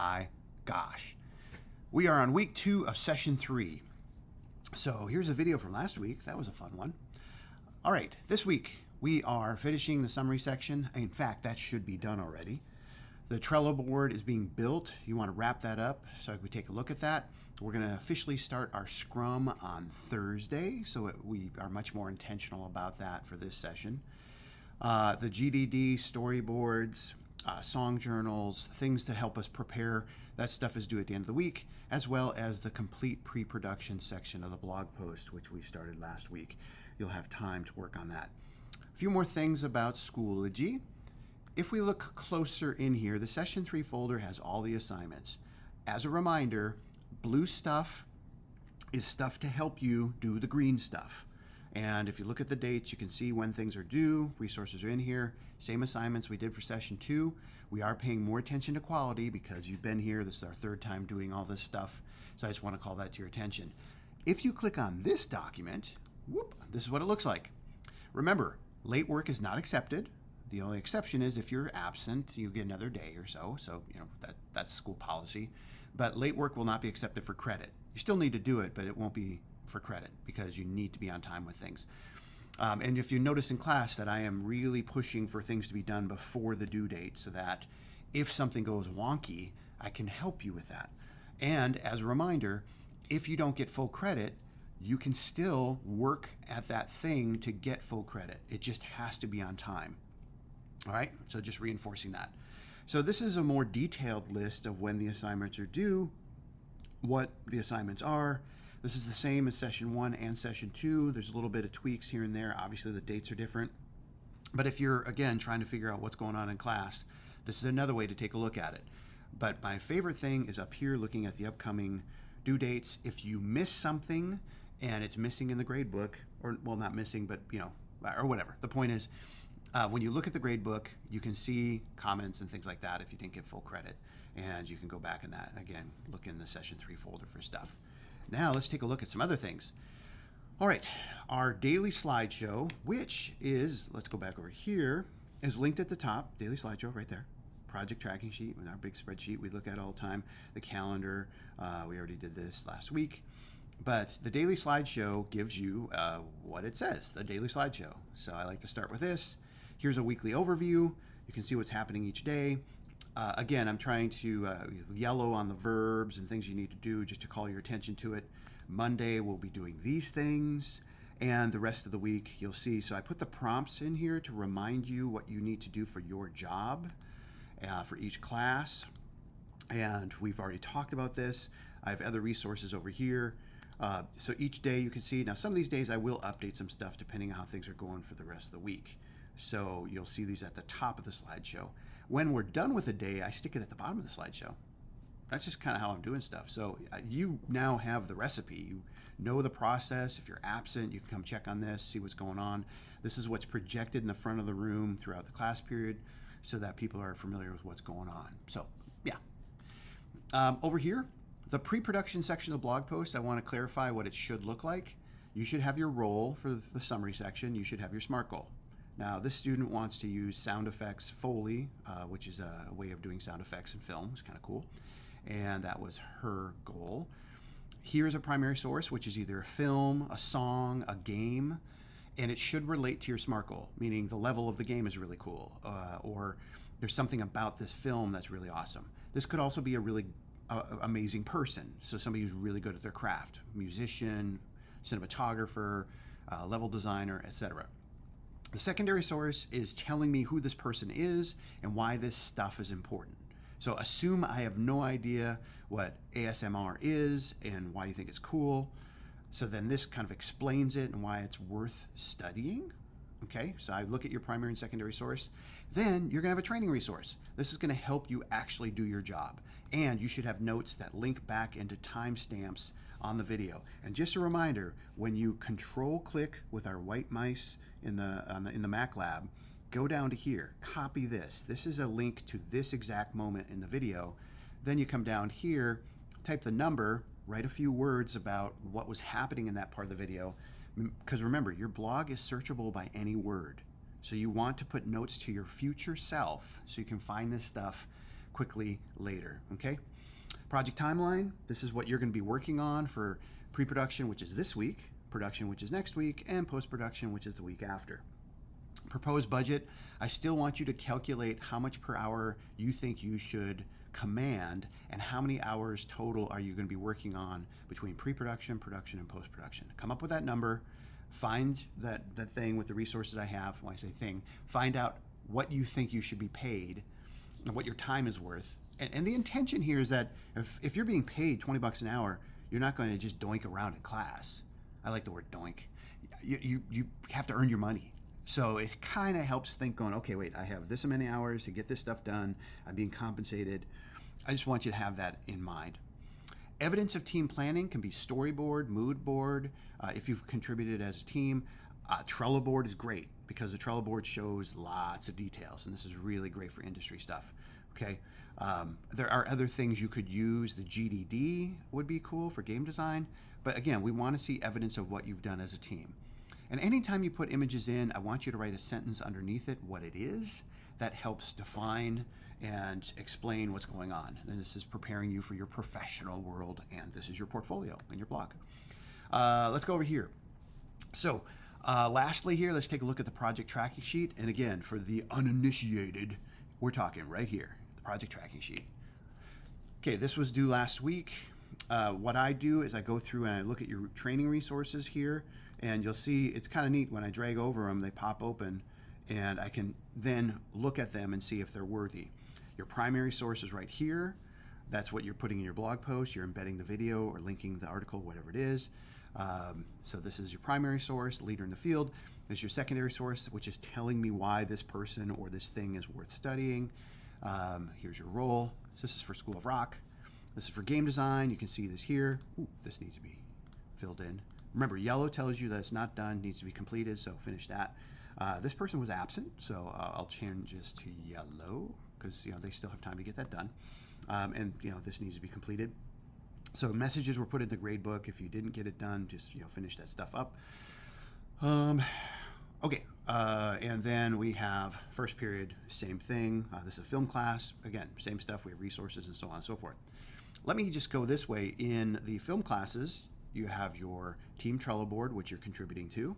My gosh. We are on week 2 of session 3. So here's a video from last week. That was a fun one. All right, this week we are finishing the summary section. In fact, that should be done already. The Trello board is being built. You want to wrap that up so we take a look at that. We're going to officially start our Scrum on Thursday, so we are much more intentional about that for this session. The GDD, storyboards, song journals, things to help us prepare, that stuff is due at the end of the week, as well as the complete pre-production section of the blog post, which we started last week. You'll have time to work on that. A few more things about Schoology. If we look closer in here, the Session 3 folder has all the assignments. As a reminder, blue stuff is stuff to help you do the green stuff. And if you look at the dates, you can see when things are due. Resources are in here. Same assignments we did for Session 2. We are paying more attention to quality because you've been here. This is our third time doing all this stuff. So I just want to call that to your attention. If you click on this document, this is what it looks like. Remember, late work is not accepted. The only exception is if you're absent, you get another day or so. So, that's school policy. But late work will not be accepted for credit. You still need to do it, but it won't be for credit because you need to be on time with things. And if you notice in class that I am really pushing for things to be done before the due date so that if something goes wonky, I can help you with that. And as a reminder, if you don't get full credit, you can still work at that thing to get full credit. It just has to be on time. All right, so just reinforcing that. So this is a more detailed list of when the assignments are due, what the assignments are. This is the same as Session 1 and Session 2. There's a little bit of tweaks here and there. Obviously, the dates are different. But if you're, again, trying to figure out what's going on in class, this is another way to take a look at it. But my favorite thing is up here looking at the upcoming due dates. If you miss something and it's missing in the grade book, or, well, not missing, but, or whatever. The point is, when you look at the grade book, you can see comments and things like that if you didn't get full credit. And you can go back in that. Again, look in the Session 3 folder for stuff. Now let's take a look at some other things. All right, our daily slideshow, which is, let's go back over here, is linked at the top. Daily slideshow right there. Project tracking sheet with our big spreadsheet we look at all the time. The calendar, we already did this last week. But the daily slideshow gives you what it says, the daily slideshow. So I like to start with this. Here's a weekly overview. You can see what's happening each day. Again, I'm trying to yellow on the verbs and things you need to do just to call your attention to it. Monday, we'll be doing these things, and the rest of the week, you'll see. So I put the prompts in here to remind you what you need to do for your job for each class, and we've already talked about this. I have other resources over here. So each day you can see. Now, some of these days I will update some stuff depending on how things are going for the rest of the week. So you'll see these at the top of the slideshow. When we're done with a day, I stick it at the bottom of the slideshow. That's just kind of how I'm doing stuff. So you now have the recipe. You know the process. If you're absent, you can come check on this, see what's going on. This is what's projected in the front of the room throughout the class period so that people are familiar with what's going on. So, yeah. Over here, the pre-production section of the blog post, I want to clarify what it should look like. You should have your role for the summary section. You should have your SMART goal. Now, this student wants to use sound effects Foley, which is a way of doing sound effects in film. It's kind of cool. And that was her goal. Here's a primary source, which is either a film, a song, a game, and it should relate to your SMART goal, meaning the level of the game is really cool, or there's something about this film that's really awesome. This could also be a really amazing person, so somebody who's really good at their craft, musician, cinematographer, level designer, etc. The secondary source is telling me who this person is and why this stuff is important. So assume I have no idea what ASMR is and why you think it's cool. So then this kind of explains it and why it's worth studying. Okay, so I look at your primary and secondary source. Then you're gonna have a training resource. This is gonna help you actually do your job. And you should have notes that link back into timestamps on the video. And just a reminder, when you control click with our white mice in the Mac lab, go down to here, copy this. This is a link to this exact moment in the video. Then you come down here, type the number, write a few words about what was happening in that part of the video. Because remember, your blog is searchable by any word. So you want to put notes to your future self so you can find this stuff quickly later, okay? Project timeline, this is what you're going to be working on for pre-production, which is this week, production, which is next week, and post-production, which is the week after. Proposed budget, I still want you to calculate how much per hour you think you should command and how many hours total are you going to be working on between pre-production, production, and post-production. Come up with that number, find that thing with the resources I have. When I say thing, find out what you think you should be paid and what your time is worth. And the intention here is that if you're being paid $20 an hour, you're not going to just doink around in class. I like the word doink. You have to earn your money. So it kind of helps think going, okay, wait, I have this many hours to get this stuff done. I'm being compensated. I just want you to have that in mind. Evidence of team planning can be storyboard, mood board, if you've contributed as a team. Trello board is great because the Trello board shows lots of details, and this is really great for industry stuff. Okay, there are other things you could use. The GDD would be cool for game design, but again, we want to see evidence of what you've done as a team. And anytime you put images in, I want you to write a sentence underneath it, what it is. That helps define and explain what's going on. And this is preparing you for your professional world, and this is your portfolio and your blog. Let's go over here. So lastly here, let's take a look at the project tracking sheet. And again, for the uninitiated, we're talking right here, the project tracking sheet. Okay, this was due last week. What I do is I go through and I look at your training resources here, and you'll see it's kind of neat when I drag over them, they pop open, and I can then look at them and see if they're worthy. Your primary source is right here. That's what you're putting in your blog post. You're embedding the video or linking the article, whatever it is. So this is your primary source, leader in the field. There's your secondary source, which is telling me why this person or this thing is worth studying. Here's your role. So this is for School of Rock. This is for game design. You can see this here. Ooh, this needs to be filled in. Remember, yellow tells you that it's not done, needs to be completed, so finish that. This person was absent, so I'll change this to yellow because they still have time to get that done. And this needs to be completed. So messages were put in the grade book. If you didn't get it done, just finish that stuff up. Okay, and then we have first period, same thing. This is a film class. Again, same stuff. We have resources and so on and so forth. Let me just go this way. In the film classes, you have your team Trello board, which you're contributing to.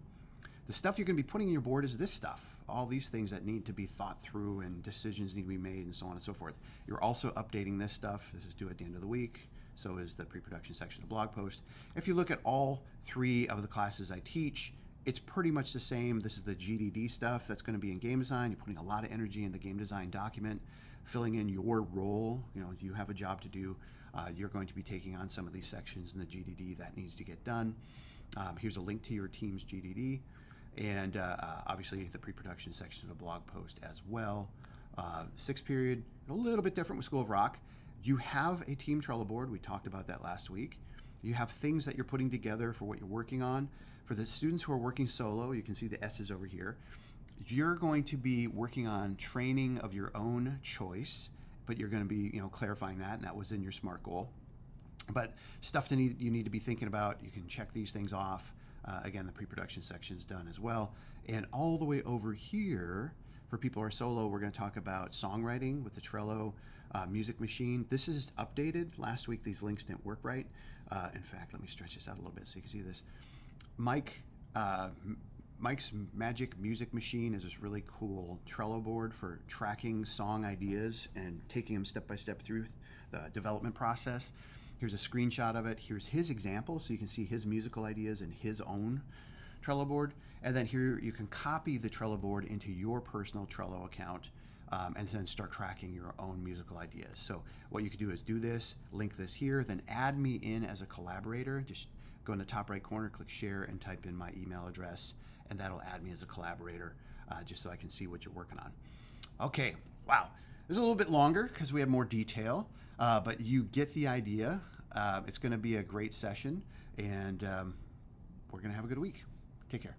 The stuff you're going to be putting in your board is this stuff, all these things that need to be thought through and decisions need to be made and so on and so forth. You're also updating this stuff. This is due at the end of the week. So is the pre-production section of the blog post. If you look at all three of the classes I teach, it's pretty much the same. This is the GDD stuff that's going to be in game design. You're putting a lot of energy in the game design document, filling in your role. You have a job to do. You're going to be taking on some of these sections in the GDD that needs to get done. Here's a link to your team's GDD. And obviously the pre-production section of the blog post as well. Sixth period, a little bit different with School of Rock. You have a team Trello board. We talked about that last week. You have things that you're putting together for what you're working on. For the students who are working solo, you can see the S's over here. You're going to be working on training of your own choice, but you're going to be clarifying that, and that was in your SMART goal. But stuff that you need to be thinking about, you can check these things off. Again, the pre-production section is done as well. And all the way over here, for people who are solo, we're going to talk about songwriting with the Trello music machine. This is updated. Last week, these links didn't work right. In fact, let me stretch this out a little bit so you can see this. Mike's Magic Music Machine is this really cool Trello board for tracking song ideas and taking them step by step through the development process. Here's a screenshot of it. Here's his example, so you can see his musical ideas in his own Trello board. And then here you can copy the Trello board into your personal Trello account and then start tracking your own musical ideas. So what you could do is do this, link this here, then add me in as a collaborator. Just go in the top right corner, click share, and type in my email address, and that'll add me as a collaborator just so I can see what you're working on. Okay, wow. This is a little bit longer because we have more detail, but you get the idea. It's going to be a great session, and we're going to have a good week. Take care.